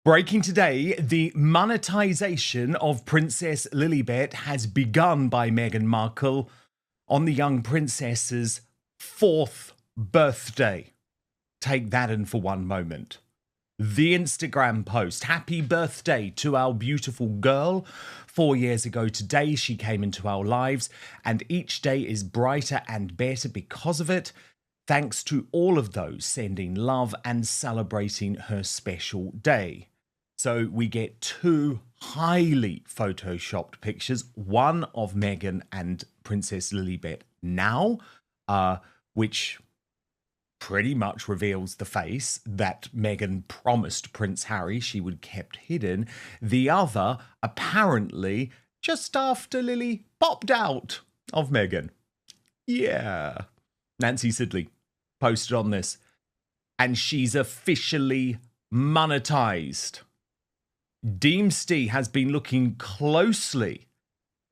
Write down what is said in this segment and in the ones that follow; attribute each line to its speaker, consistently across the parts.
Speaker 1: Breaking today, the monetization of Princess Lilibet has begun by Meghan Markle on the young princess's 4th birthday. Take that in for one moment. The Instagram post, happy birthday to our beautiful girl. 4 years ago today, she came into our lives, and each day is brighter and better because of it. Thanks to all of those sending love and celebrating her special day. So we get two highly photoshopped pictures, one of Meghan and Princess Lilibet now, which pretty much reveals the face that Meghan promised Prince Harry she would kept hidden. The other, apparently, just after Lily popped out of Meghan. Yeah. Nancy Sidley posted on this, and she's officially monetized. Deemsty has been looking closely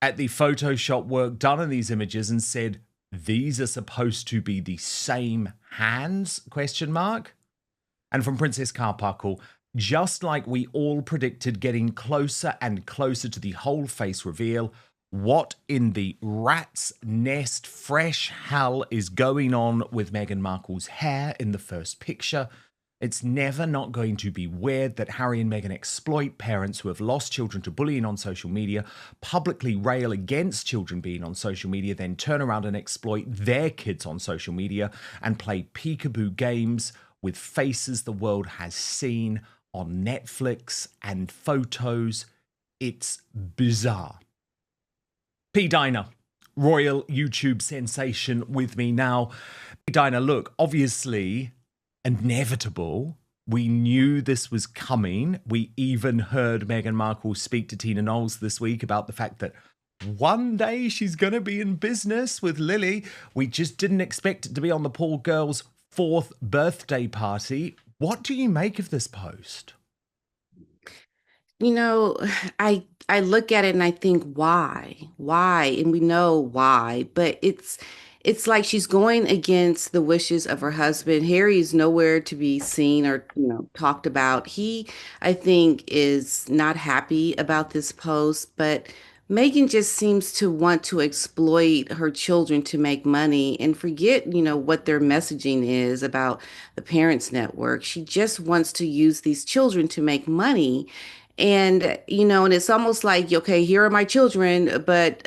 Speaker 1: at the Photoshop work done in these images and said, these are supposed to be the same hands, ? And from Princess Carparkle, just like we all predicted getting closer and closer to the whole face reveal, what in the rat's nest fresh hell is going on with Meghan Markle's hair in the first picture? It's never not going to be weird that Harry and Meghan exploit parents who have lost children to bullying on social media, publicly rail against children being on social media, then turn around and exploit their kids on social media and play peekaboo games with faces the world has seen on Netflix and photos. It's bizarre. P-Dina, royal YouTube sensation, with me now. P-Dina, look, obviously inevitable. We knew this was coming. We even heard Meghan Markle speak to Tina Knowles this week about the fact that one day she's going to be in business with Lily. We just didn't expect it to be on the poor girl's 4th birthday party. What do you make of this post?
Speaker 2: You know, I look at it and I think, why? Why? And we know why, but it's like she's going against the wishes of her husband. Harry is nowhere to be seen or, talked about. He, I think, is not happy about this post, but Meghan just seems to want to exploit her children to make money and forget, what their messaging is about the Parents Network. She just wants to use these children to make money. And it's almost like, okay, here are my children, but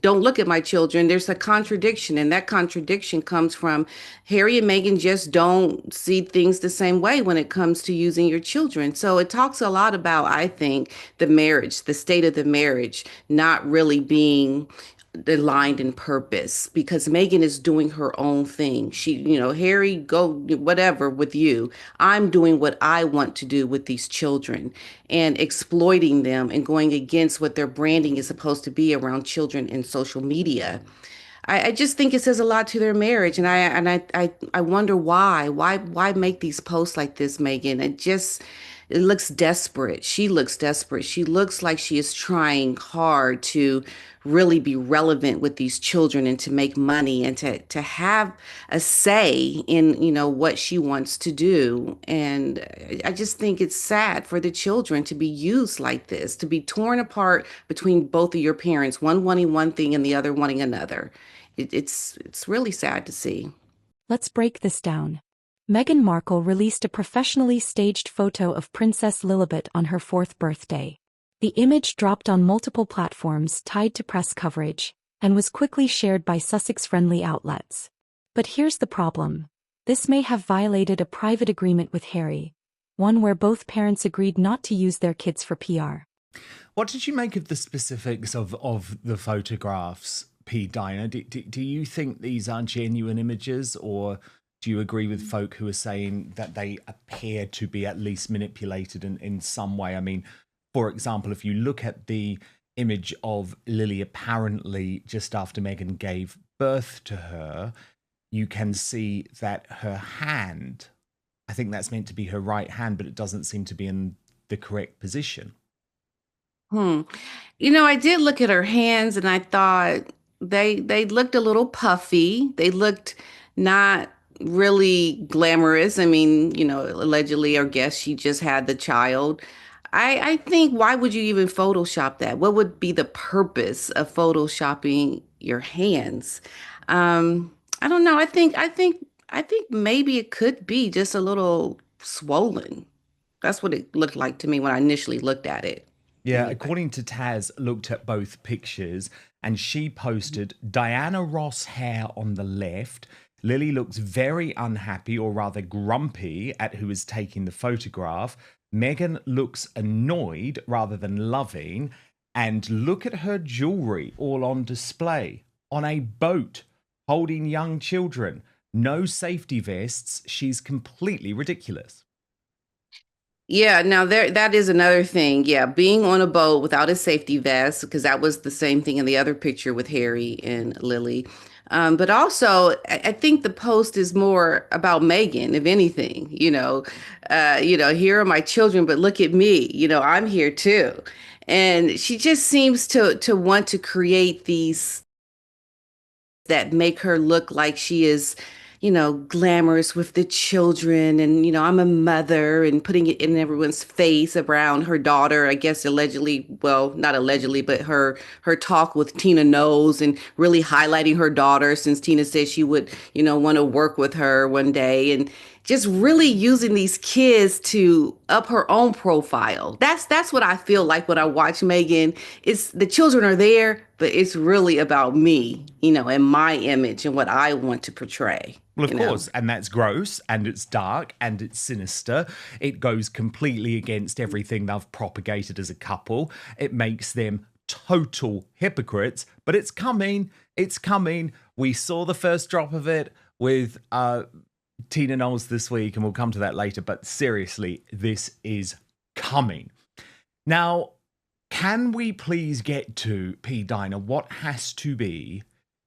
Speaker 2: don't look at my children. There's a contradiction, and that contradiction comes from Harry and Meghan just don't see things the same way when it comes to using your children. So it talks a lot about, I think, the marriage, the state of the marriage, not really being aligned in purpose, because Meghan is doing her own thing. Harry, go whatever with you. I'm doing what I want to do with these children and exploiting them and going against what their branding is supposed to be around children in social media. I just think it says a lot to their marriage, and I wonder why make these posts like this, Meghan? It looks desperate. She looks desperate. She looks like she is trying hard to really be relevant with these children and to make money and to have a say in, what she wants to do. And I just think it's sad for the children to be used like this, to be torn apart between both of your parents, one wanting one thing and the other wanting another. It's really sad to see.
Speaker 3: Let's break this down. Meghan Markle released a professionally staged photo of Princess Lilibet on her 4th birthday. The image dropped on multiple platforms tied to press coverage and was quickly shared by Sussex-friendly outlets. But here's the problem. This may have violated a private agreement with Harry, one where both parents agreed not to use their kids for PR.
Speaker 1: What did you make of the specifics of the photographs, P-Dina? Do you think these are genuine images, or do you agree with folk who are saying that they appear to be at least manipulated in some way? I mean, for example, if you look at the image of Lily apparently just after Meghan gave birth to her, you can see that her hand, I think that's meant to be her right hand, but it doesn't seem to be in the correct position.
Speaker 2: I did look at her hands and I thought they looked a little puffy. They looked not really glamorous. I mean, allegedly or guess she just had the child. I think why would you even Photoshop that? What would be the purpose of Photoshopping your hands? I don't know. I think maybe it could be just a little swollen. That's what it looked like to me when I initially looked at it.
Speaker 1: Yeah,
Speaker 2: Anyway.
Speaker 1: according to Taz, looked at both pictures and she posted Diana Ross hair on the left. Lily looks very unhappy or rather grumpy at who is taking the photograph. Meghan looks annoyed rather than loving. And look at her jewelry all on display on a boat holding young children. No safety vests. She's completely ridiculous.
Speaker 2: Yeah, now that is another thing. Yeah, being on a boat without a safety vest, because that was the same thing in the other picture with Harry and Lily. But also, I think the post is more about Meghan, if anything. Here are my children, but look at me. I'm here too, and she just seems to want to create these that make her look like she is, glamorous with the children and, I'm a mother and putting it in everyone's face around her daughter, I guess allegedly, well, not allegedly, but her talk with Tina Knowles and really highlighting her daughter since Tina said she would, want to work with her one day and just really using these kids to up her own profile. That's what I feel like when I watch Meghan. It's the children are there, but it's really about me, and my image and what I want to portray.
Speaker 1: Well, of course, and that's gross, and it's dark, and it's sinister. It goes completely against everything they've propagated as a couple. It makes them total hypocrites, but it's coming. It's coming. We saw the first drop of it with Tina Knowles this week, and we'll come to that later, but seriously, this is coming. Now, can we please get to, P-Dina, what has to be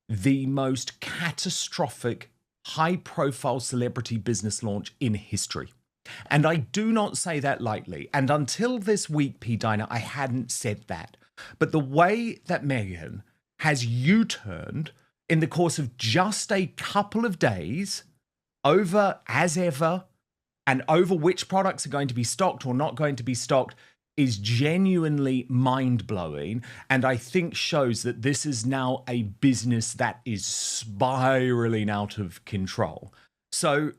Speaker 1: the most catastrophic high-profile celebrity business launch in history? And I do not say that lightly. And until this week, P-Dina, I hadn't said that. But the way that Meghan has U-turned in the course of just a couple of days over as ever and over which products are going to be stocked or not going to be stocked is genuinely mind-blowing, and I think shows that this is now a business that is spiraling out of control. So,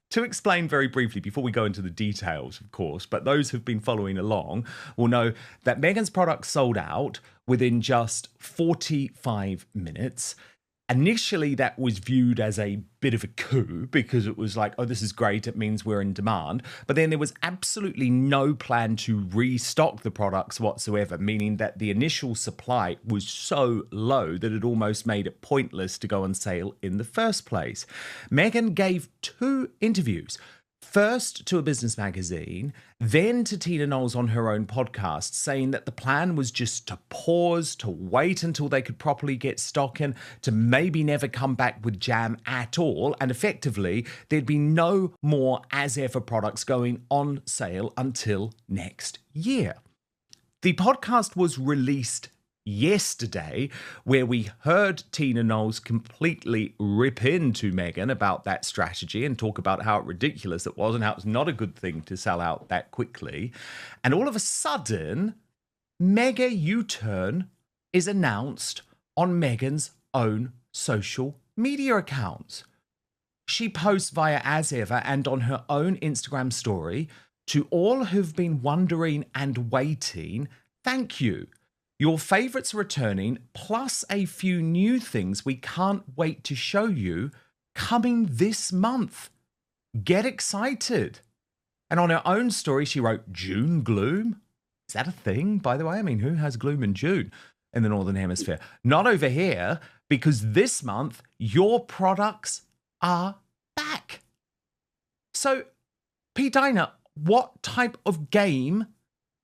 Speaker 1: to explain very briefly, before we go into the details, of course, but those who've been following along will know that Meghan's products sold out within just 45 minutes. Initially, that was viewed as a bit of a coup because it was like, oh, this is great. It means we're in demand. But then there was absolutely no plan to restock the products whatsoever, meaning that the initial supply was so low that it almost made it pointless to go on sale in the first place. Meghan gave 2 interviews. First to a business magazine, then to Tina Knowles on her own podcast, saying that the plan was just to pause, to wait until they could properly get stock in, to maybe never come back with jam at all, and effectively there'd be no more as ever products going on sale until next year. The podcast was released yesterday, where we heard Tina Knowles completely rip into Meghan about that strategy and talk about how ridiculous it was and how it's not a good thing to sell out that quickly. And all of a sudden, mega U-turn is announced on Meghan's own social media accounts. She posts via As Ever and on her own Instagram story, to all who've been wondering and waiting, thank you. Your favourites are returning, plus a few new things we can't wait to show you coming this month. Get excited. And on her own story, she wrote June gloom. Is that a thing, by the way? I mean, who has gloom in June in the Northern Hemisphere? Not over here, because this month, your products are back. So, P-Dina, what type of game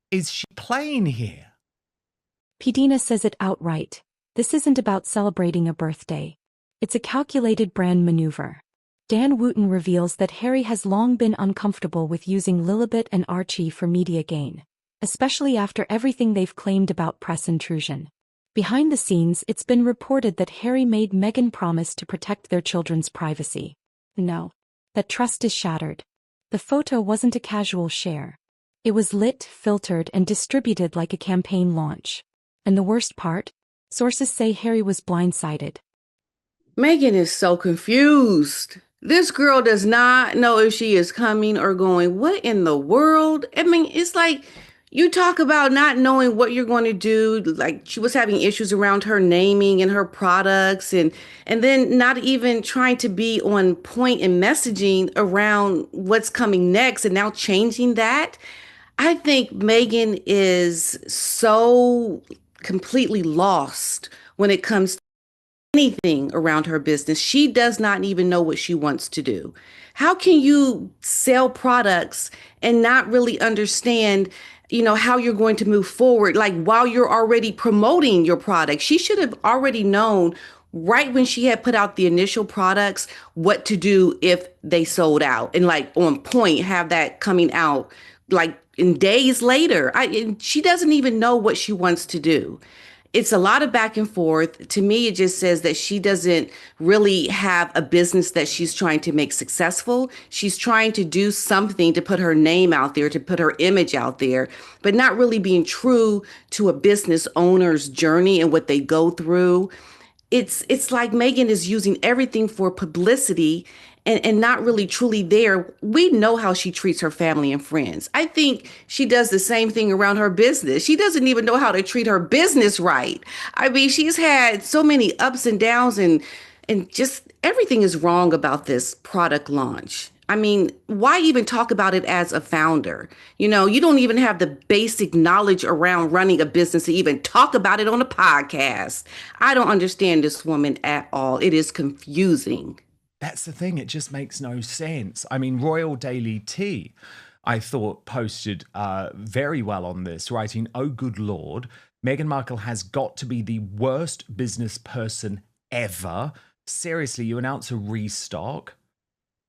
Speaker 1: is she playing here?
Speaker 3: P-Dina says it outright. This isn't about celebrating a birthday. It's a calculated brand maneuver. Dan Wootton reveals that Harry has long been uncomfortable with using Lilibet and Archie for media gain, especially after everything they've claimed about press intrusion. Behind the scenes, it's been reported that Harry made Meghan promise to protect their children's privacy. No. That trust is shattered. The photo wasn't a casual share. It was lit, filtered, and distributed like a campaign launch. And the worst part? Sources say Harry was blindsided.
Speaker 2: Megan is so confused. This girl does not know if she is coming or going. What in the world? I mean, it's like you talk about not knowing what you're going to do. Like she was having issues around her naming and her products and then not even trying to be on point in messaging around what's coming next and now changing that. I think Megan is so completely lost when it comes anything around her business. She does not even know what she wants to do. How can you sell products and not really understand, how you're going to move forward, like while you're already promoting your product? She should have already known right when she had put out the initial products what to do if they sold out and like on point have that coming out like in days later. And she doesn't even know what she wants to do. It's a lot of back and forth. To me, it just says that she doesn't really have a business that she's trying to make successful. She's trying to do something to put her name out there, to put her image out there, but not really being true to a business owner's journey and what they go through. It's like Megan is using everything for publicity and not really truly there. We know how she treats her family and friends. I think she does the same thing around her business. She doesn't even know how to treat her business right. I mean, she's had so many ups and downs and just everything is wrong about this product launch. I mean, why even talk about it as a founder? You don't even have the basic knowledge around running a business to even talk about it on a podcast. I don't understand this woman at all. It is confusing.
Speaker 1: That's the thing. It just makes no sense. I mean, Royal Daily Tea, I thought, posted very well on this, writing, "Oh, good Lord, Meghan Markle has got to be the worst business person ever. Seriously, you announce a restock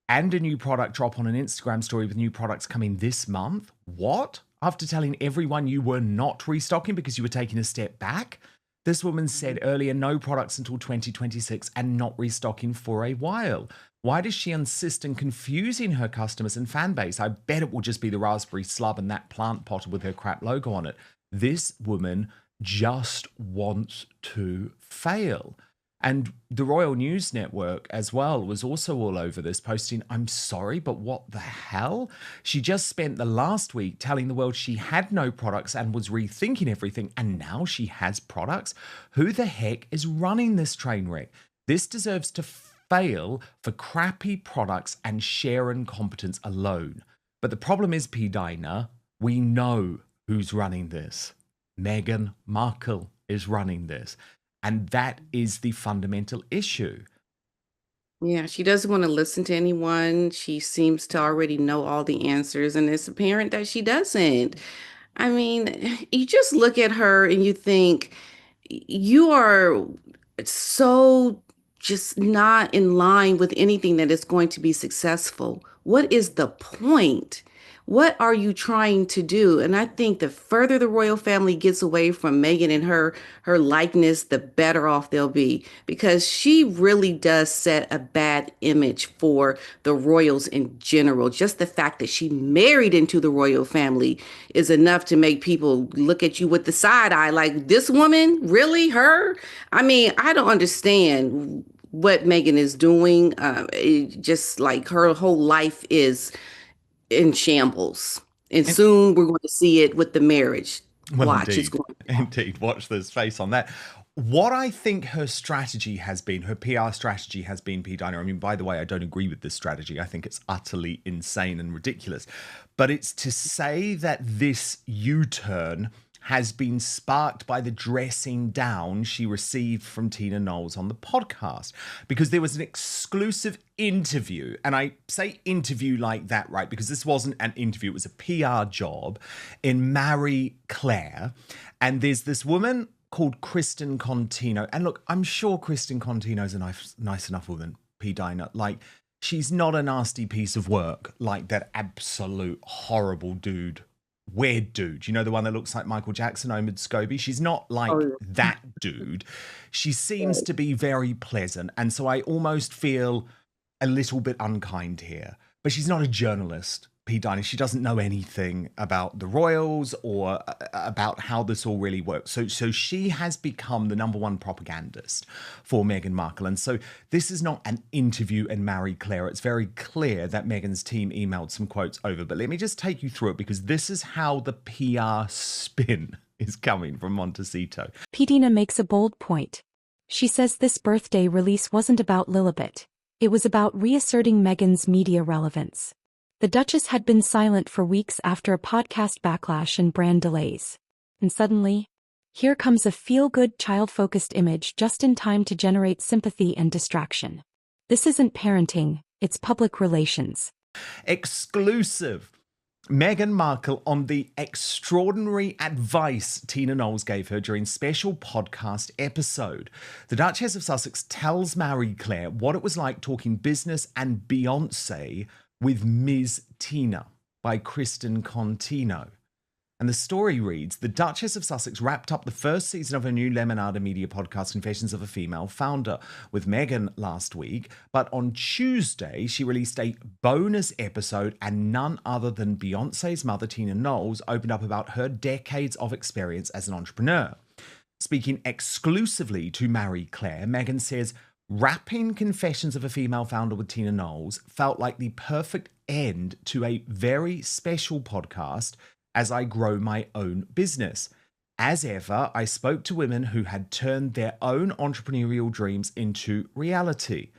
Speaker 1: and a new product drop on an Instagram story with new products coming this month? What? After telling everyone you were not restocking because you were taking a step back? This woman said earlier no products until 2026 and not restocking for a while. Why does she insist on confusing her customers and fan base? I bet it will just be the raspberry slub and that plant potted with her crap logo on it. This woman just wants to fail." And the Royal News Network as well was also all over this, posting, "I'm sorry, but what the hell?" She just spent the last week telling the world she had no products and was rethinking everything, and now she has products? Who the heck is running this train wreck? This deserves to fail for crappy products and share incompetence alone. But the problem is, P-Dina, we know who's running this. Meghan Markle is running this. And that is the fundamental issue.
Speaker 2: Yeah, she doesn't want to listen to anyone. She seems to already know all the answers, and it's apparent that she doesn't. I mean, you just look at her and you think you are so just not in line with anything that is going to be successful. What is the point? What are you trying to do? And I think the further the royal family gets away from Meghan and her likeness, the better off they'll be because she really does set a bad image for the royals in general. Just the fact that she married into the royal family is enough to make people look at you with the side eye like, this woman, really her? I mean, I don't understand what Meghan is doing. Just like her whole life is in shambles. And
Speaker 1: And,
Speaker 2: soon we're going to see it with the marriage.
Speaker 1: well,
Speaker 2: Watch, it's
Speaker 1: indeed,
Speaker 2: going to happen.
Speaker 1: indeed, watch this face on that. What I think her strategy has been, her PR strategy has been, P-Dina. I mean, by the way, I don't agree with this strategy. I think it's utterly insane and ridiculous. But it's to say that this U-turn has been sparked by the dressing down she received from Tina Knowles on the podcast. Because there was an exclusive interview, and I say interview like that, right? Because this wasn't an interview, it was a PR job in Marie Claire. And there's this woman called Kristen Contino. And look, I'm sure Kristen Contino's a nice enough woman, P-Dina. Like, she's not a nasty piece of work like that absolute horrible dude. Weird dude, the one that looks like Michael Jackson, Omid Scobie. She's not like that dude. She seems to be very pleasant. And so I almost feel a little bit unkind here, but she's not a journalist, P-Dina. She doesn't know anything about the royals or about how this all really works. So she has become the number one propagandist for Meghan Markle. And so this is not an interview and Marie Claire. It's very clear that Meghan's team emailed some quotes over. But let me just take you through it, because this is how the PR spin is coming from Montecito.
Speaker 3: P-Dina makes a bold point. She says this birthday release wasn't about Lilibet. It was about reasserting Meghan's media relevance. The Duchess had been silent for weeks after a podcast backlash and brand delays. And suddenly, here comes a feel-good child-focused image just in time to generate sympathy and distraction. This isn't parenting, it's public relations.
Speaker 1: Exclusive. Meghan Markle on the extraordinary advice Tina Knowles gave her during special podcast episode. The Duchess of Sussex tells Marie Claire what it was like talking business and Beyoncé with Ms. Tina by Kristen Contino. And the story reads, the Duchess of Sussex wrapped up the first season of her new Lemonada media podcast, Confessions of a Female Founder, with Meghan last week. But on Tuesday, she released a bonus episode, and none other than Beyoncé's mother, Tina Knowles, opened up about her decades of experience as an entrepreneur. Speaking exclusively to Marie Claire, Meghan says, wrapping Confessions of a Female Founder with Tina Knowles felt like the perfect end to a very special podcast as I grow my own business. As ever, I spoke to women who had turned their own entrepreneurial dreams into reality.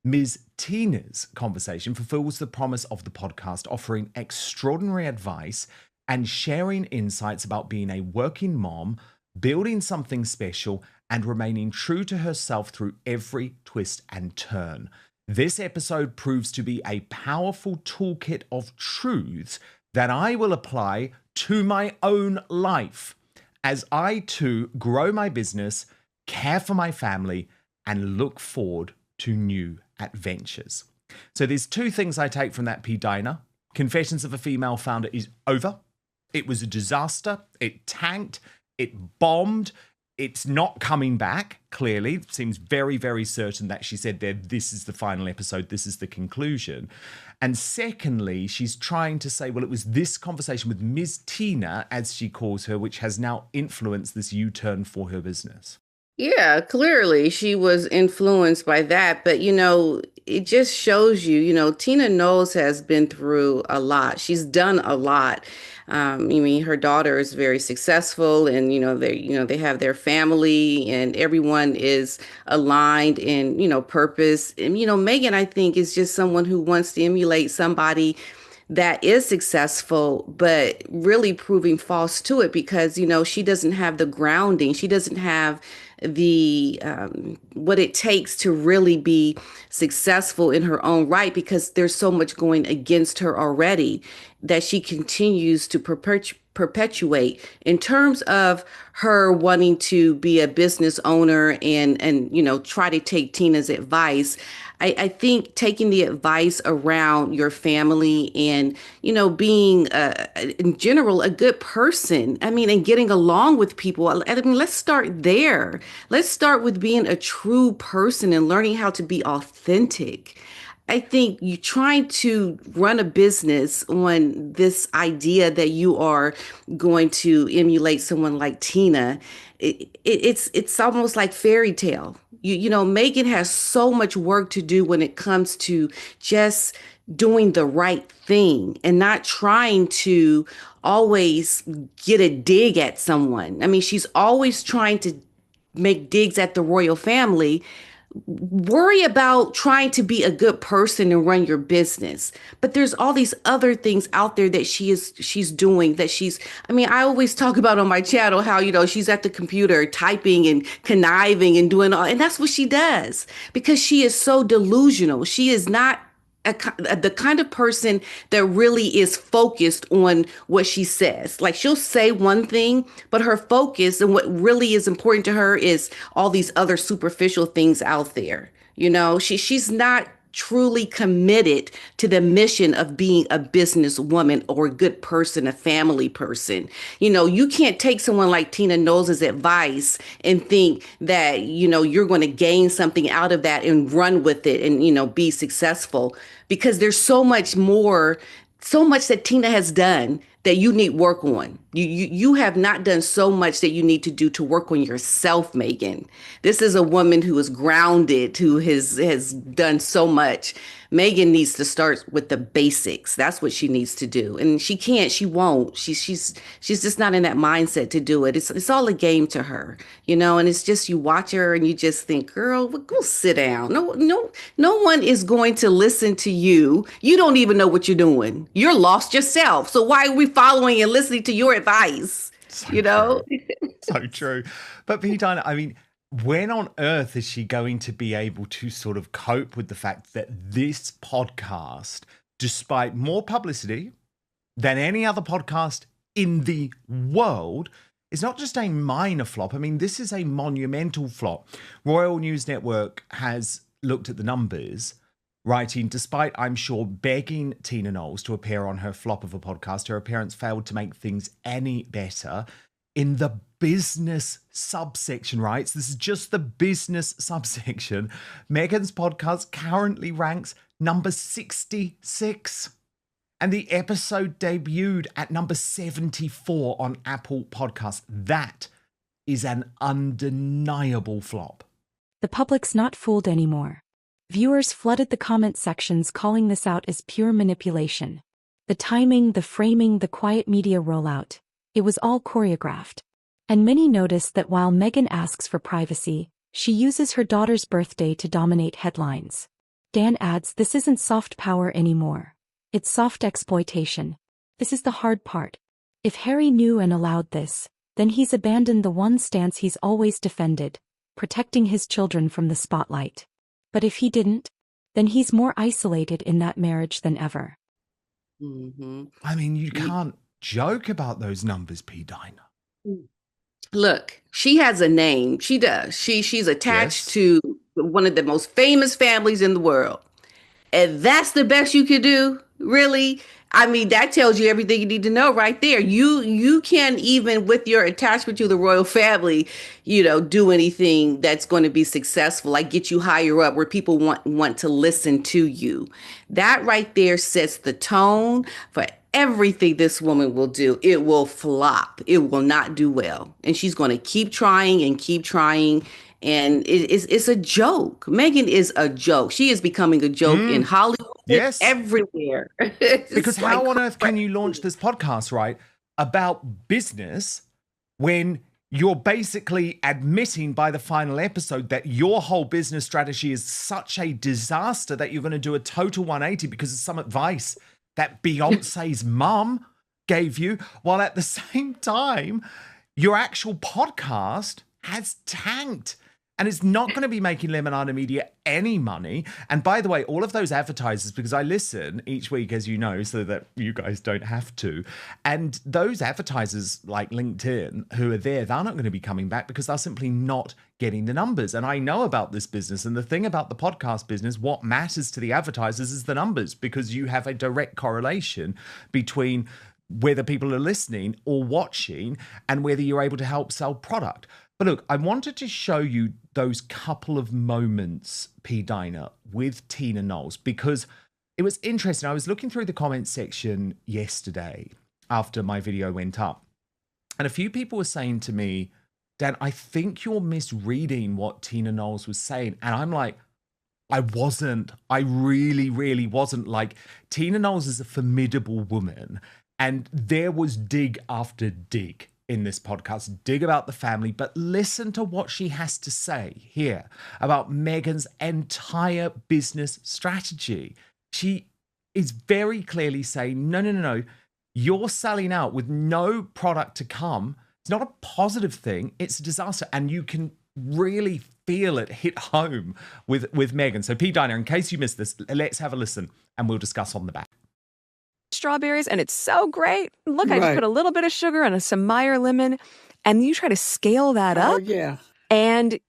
Speaker 1: Ms. Tina's conversation fulfills the promise of the podcast, offering extraordinary advice and sharing insights about being a working mom, building something special, and remaining true to herself through every twist and turn. This episode proves to be a powerful toolkit of truths that I will apply to my own life as I too grow my business, care for my family, and look forward to new adventures. So there's two things I take from that, P-Dina. Confessions of a Female Founder is over. It was a disaster. It tanked. It bombed. It's not coming back, clearly. It seems very, very certain that she said that this is the final episode, this is the conclusion. And secondly, she's trying to say, well, it was this conversation with Ms. Tina, as she calls her, which has now influenced this U-turn for her business.
Speaker 2: Yeah, clearly she was influenced by that. But, it just shows you, Tina Knowles has been through a lot. She's done a lot. Her daughter is very successful, and, they have their family, and everyone is aligned in, purpose. And, Meghan, I think, is just someone who wants to emulate somebody that is successful, but really proving false to it because, she doesn't have the grounding. She doesn't have the what it takes to really be successful in her own right, because there's so much going against her already that she continues to perpetuate in terms of her wanting to be a business owner and try to take Tina's advice. I think taking the advice around your family and, being, in general, a good person, and getting along with people. Let's start there. Let's start with being a true person and learning how to be authentic. I think you trying to run a business on this idea that you are going to emulate someone like Tina, it's almost like fairy tale. Meghan has so much work to do when it comes to just doing the right thing and not trying to always get a dig at someone. She's always trying to make digs at the royal family. Worry about trying to be a good person and run your business. But there's all these other things out there that she's doing that I always talk about on my channel how, she's at the computer typing and conniving and doing all, and that's what she does because she is so delusional. She is not the kind of person that really is focused on what she says. Like she'll say one thing, but her focus and what really is important to her is all these other superficial things out there. She's not truly committed to the mission of being a businesswoman or a good person, a family person. You know, you can't take someone like Tina Knowles' advice and think that, you know, you're going to gain something out of that and run with it and, you know, be successful, because there's so much more, so much that Tina has done that you need work on. You have not done so much that you need to do to work on yourself, Meghan. This is a woman who is grounded, who has done so much. Meghan needs to start with the basics. That's what she needs to do. And she can't, she won't. She's just not in that mindset to do it. It's all a game to her, you know, and it's just you watch her and you just think, girl, go sit down. No one is going to listen to you. You don't even know what you're doing. You're lost yourself. So why are we following and listening to your advice?
Speaker 1: So
Speaker 2: you know?
Speaker 1: So true. But P-Dina, I mean, when on earth is she going to be able to sort of cope with the fact that this podcast, despite more publicity than any other podcast in the world, is not just a minor flop? I mean, this is a monumental flop. Royal News Network has looked at the numbers, writing, despite, I'm sure, begging Tina Knowles to appear on her flop of a podcast, her appearance failed to make things any better. In the business subsection, right? So this is just the business subsection. Meghan's podcast currently ranks number 66. And the episode debuted at number 74 on Apple Podcasts. That is an undeniable flop.
Speaker 3: The public's not fooled anymore. Viewers flooded the comment sections calling this out as pure manipulation. The timing, the framing, the quiet media rollout. It was all choreographed. And many noticed that while Meghan asks for privacy, she uses her daughter's birthday to dominate headlines. Dan adds, this isn't soft power anymore. It's soft exploitation. This is the hard part. If Harry knew and allowed this, then he's abandoned the one stance he's always defended, protecting his children from the spotlight. But if he didn't, then he's more isolated in that marriage than ever.
Speaker 2: Mm-hmm.
Speaker 1: I mean, you can't joke about those numbers, P-Dina.
Speaker 2: Look, she has a name. She does. She's attached to one of the most famous families in the world. And that's the best you could do, really? I mean, that tells you everything you need to know right there. You can't even, with your attachment to the royal family, you know, do anything that's going to be successful, like get you higher up where people want to listen to you. That right there sets the tone for everything this woman will do. It will flop. It will not do well. And she's going to keep trying and keep trying. And it's a joke. Meghan is a joke. She is becoming a joke in Hollywood, everywhere.
Speaker 1: Because how on earth can you launch this podcast, right, about business when you're basically admitting by the final episode that your whole business strategy is such a disaster that you're going to do a total 180 because of some advice that Beyonce's mum gave you, while at the same time, your actual podcast has tanked. And it's not going to be making Lemonada Media any money. And by the way, all of those advertisers, because I listen each week, as you know, so that you guys don't have to. And those advertisers like LinkedIn who are there, they're not going to be coming back because they're simply not getting the numbers. And I know about this business. And the thing about the podcast business, what matters to the advertisers is the numbers, because you have a direct correlation between whether people are listening or watching and whether you're able to help sell product. But look, I wanted to show you those couple of moments, P-Dina, with Tina Knowles, because it was interesting. I was looking through the comment section yesterday after my video went up, and a few people were saying to me, Dan, I think you're misreading what Tina Knowles was saying. And I'm like, I wasn't. I really, really wasn't. Like, Tina Knowles is a formidable woman, and there was dig after dig in this podcast, dig about the family, but listen to what she has to say here about Meghan's entire business strategy. She is very clearly saying, no, you're selling out with no product to come. It's not a positive thing, it's a disaster. And you can really feel it hit home with Meghan. So P-Dina, in case you missed this, let's have a listen and we'll discuss on the back.
Speaker 4: Strawberries, and it's so great. Look, I just put a little bit of sugar and some Meyer lemon, and you try to scale that up.
Speaker 5: Oh, yeah.
Speaker 4: And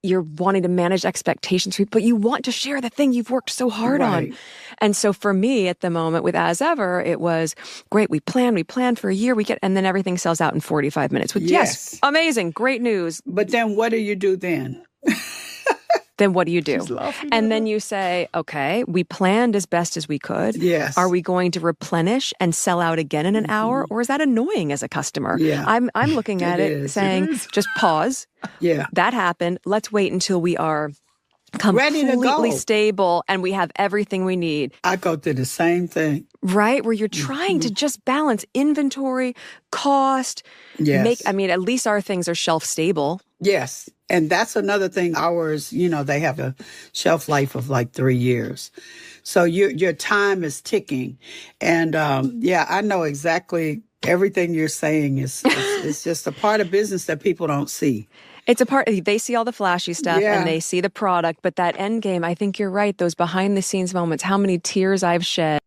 Speaker 4: you're wanting to manage expectations, but you want to share the thing you've worked so hard on. And so for me at the moment with As Ever, it was great. We planned for a year, and then everything sells out in 45 minutes. With yes, amazing, great news.
Speaker 5: But then what do you do then?
Speaker 4: Then what do you do? And then you say, okay, we planned as best as we could.
Speaker 5: Yes.
Speaker 4: Are we going to replenish and sell out again in an hour? Or is that annoying as a customer?
Speaker 5: Yeah.
Speaker 4: I'm looking at it saying, just pause.
Speaker 5: Yeah.
Speaker 4: That happened. Let's wait until we are
Speaker 5: ready to
Speaker 4: completely
Speaker 5: go.
Speaker 4: Stable and we have everything we need.
Speaker 5: I go through the same thing.
Speaker 4: Right? Where you're trying to just balance inventory, cost.
Speaker 5: Yes.
Speaker 4: At least our things are shelf stable.
Speaker 5: Yes. And that's another thing. Ours, they have a shelf life of like 3 years. So your time is ticking. And I know exactly everything you're saying is just a part of business that people don't see.
Speaker 4: It's a part, they see all the flashy stuff and they see the product, but that end game, I think you're right. Those behind the scenes moments, how many tears I've shed.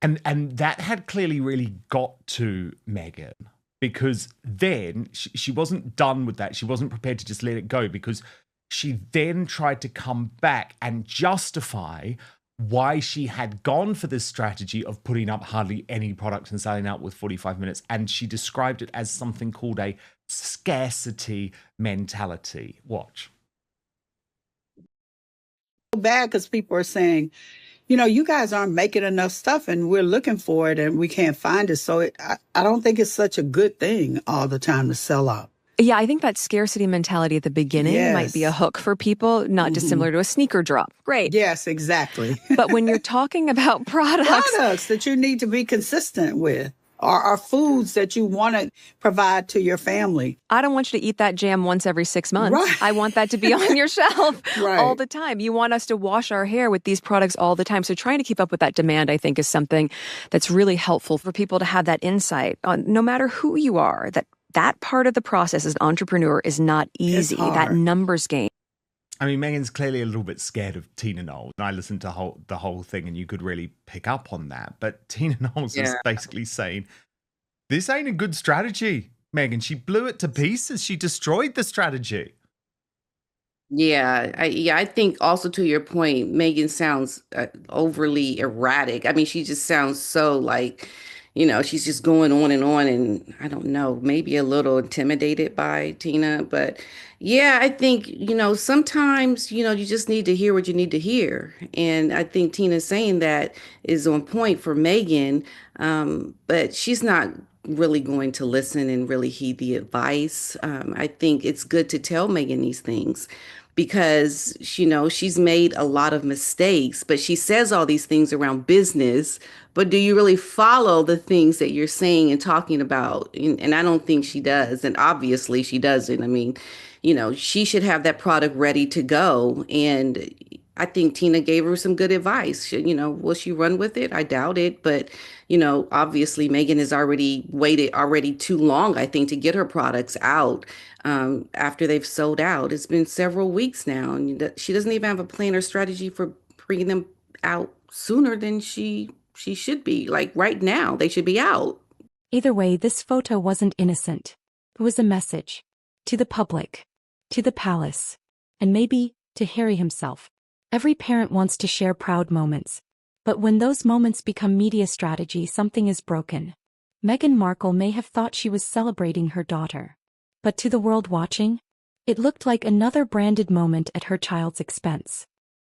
Speaker 1: And that had clearly really got to Meghan, because then she wasn't done with that. She wasn't prepared to just let it go, because she then tried to come back and justify why she had gone for this strategy of putting up hardly any products and selling out with 45 minutes. And she described it as something called a scarcity mentality. Watch.
Speaker 5: Bad because people are saying, you guys aren't making enough stuff and we're looking for it and we can't find it. So I don't think it's such a good thing all the time to sell out.
Speaker 4: Yeah, I think that scarcity mentality at the beginning might be a hook for people, not dissimilar to a sneaker drop. Great.
Speaker 5: Yes, exactly.
Speaker 4: But when you're talking about products
Speaker 5: that you need to be consistent with, or foods that you want to provide to your family.
Speaker 4: I don't want you to eat that jam once every 6 months.
Speaker 5: Right.
Speaker 4: I want that to be on your shelf
Speaker 5: right.
Speaker 4: all the time. You want us to wash our hair with these products all the time. So trying to keep up with that demand, I think, is something that's really helpful for people to have that insight on, no matter who you are, that part of the process as an entrepreneur is not easy, that numbers game.
Speaker 1: I mean, Meghan's clearly a little bit scared of Tina Knowles. And I listened to the whole thing and you could really pick up on that. But Tina Knowles is basically saying, this ain't a good strategy, Meghan. She blew it to pieces. She destroyed the strategy.
Speaker 2: Yeah, I think also to your point, Meghan sounds overly erratic. I mean, she just sounds so like, she's just going on, and I don't know, maybe a little intimidated by Tina. But yeah, I think, sometimes, you just need to hear what you need to hear. And I think Tina saying that is on point for Meghan, but she's not really going to listen and really heed the advice. I think it's good to tell Meghan these things, because she's made a lot of mistakes, but she says all these things around business. But do you really follow the things that you're saying and talking about? And I don't think she does. And obviously she doesn't. I mean, she should have that product ready to go. And I think Tina gave her some good advice. Will she run with it? I doubt it. But, obviously Meghan has already waited too long, I think, to get her products out after they've sold out. It's been several weeks now, and she doesn't even have a plan or strategy for bringing them out sooner than she should be. Like right now, they should be out.
Speaker 3: Either way, this photo wasn't innocent. It was a message. To the public. To the palace. And maybe to Harry himself. Every parent wants to share proud moments. But when those moments become media strategy, something is broken. Meghan Markle may have thought she was celebrating her daughter. But to the world watching, it looked like another branded moment at her child's expense.